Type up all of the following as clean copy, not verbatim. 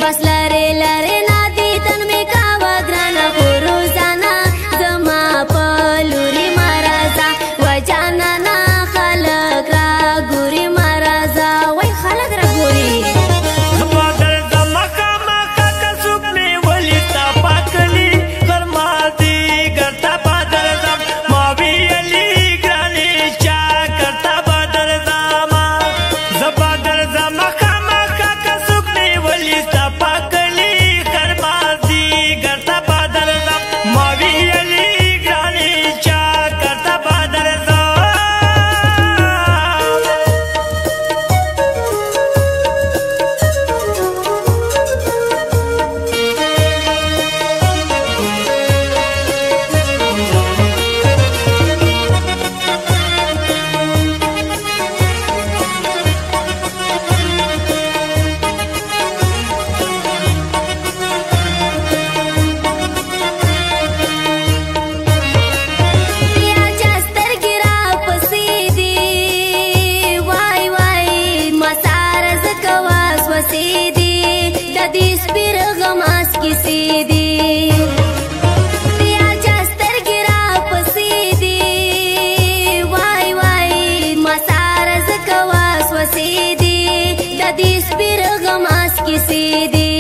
بس لره لره نادي تن می کاوه ګرانه خو روزانه زما په لوري مرزا و جانانا خلق را ګوري مرزا وای خلق را ګوري بادر زما کما کا سوق می ولی تا پاکلی فرماتی کرتا بادر زم ما وی علی ګرانی چا کرتا بادر زما زبادر زما کما کا سوق می ولی تا پاکلی فرماتی کرتا بادر زم ما وی علی ګرانی چا کرتا بادر زم بیا چې سترګې راپسې دي وای وای ما ساره ځکه وسوسې دي د دې سپېر غماس کیسې دي بیا چې سترګې راپسې دي وای وای ما ساره ځکه وسوسې دي د دې سپېر غماس کیسې دي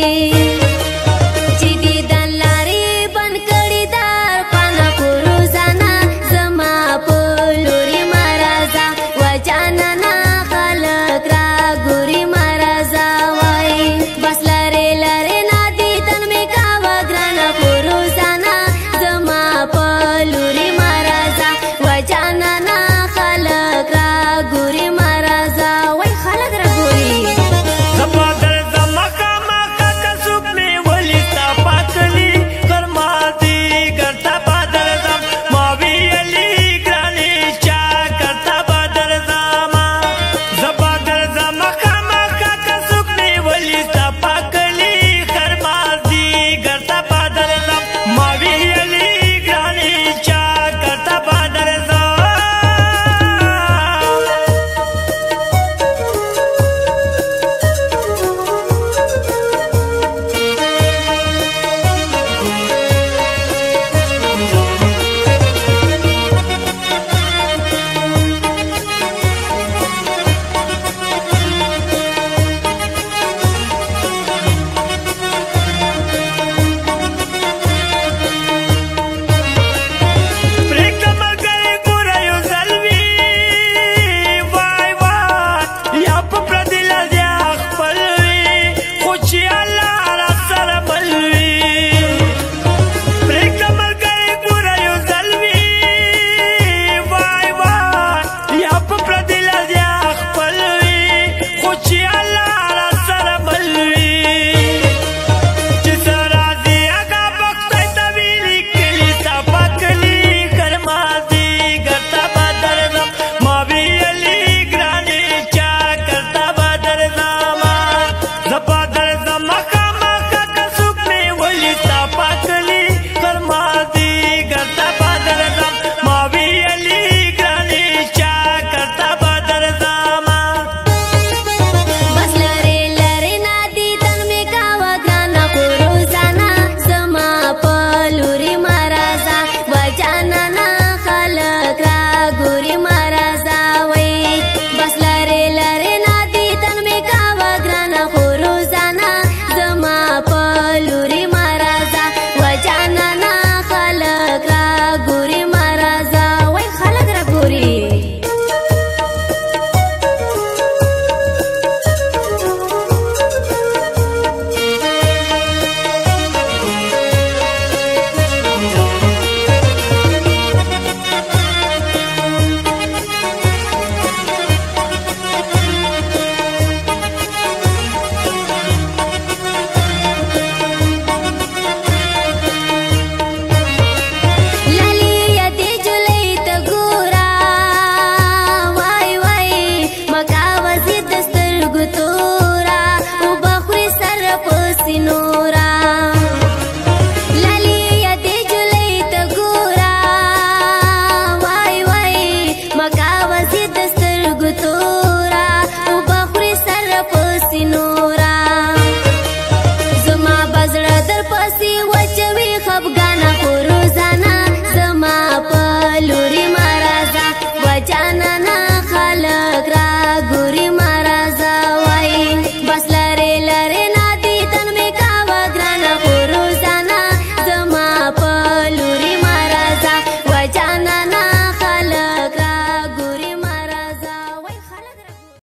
چې دې د لارې بند کړي دار پانا خو روزانه زما په لوري مرزا و جانانا خلق را ګوري مرزا وای بس لره لره نادي تن می کاوه ګرانه خو روزانه زما په لوري مرزا و جانانا خلق را ګوري مرزا وای خلق را ګوري زبادر زما کما کا سوق می ولی تا پاکلی فرماتی کرتا بادر زم ما وی علی ګرانی چا کرتا بادر زما زبادر زما کما کا سوق می ولی تا پاکلی فرماتی کرتا بادر زم ما وی علی ګرانی چا کرتا بادر زم پریږده ملګری ګوره یو ځل وي وای وای یا په پردي لاس یا خپل وي خو چې الله راسره بل وي پریږده ملګری ګوره یو ځل وي وای وای یا په پردي لاس یا خپل وي خو چې الله راسره بل وي چې سره دې هغه بختی ته وي لیکلي تا پاکلي کرمازي ګرتا بادر زم ما وی علی ګرانې چا کرتا بادر زما زبادر زما کما کا سوق می ولی تا پاکلي کرمازي ګرتا بادر زم ما وی علی ګرانې چا کرتا بادر زما بس لره لره نادي تن می کاوه ګرانه خو روزانه زما په لوري مرزا و جانانا خلق را ګوري مرزا وای بس لره لره نادي تن می کاوه ګرانه خو روزانه زما په لوري مرزا و جانانا خلق را ګوري مرزا وای خلق را ګوري لالی یدې جولۍ ته ګوره وای وای مکاوه زید سترګو توره اوبه خوري سر په سینو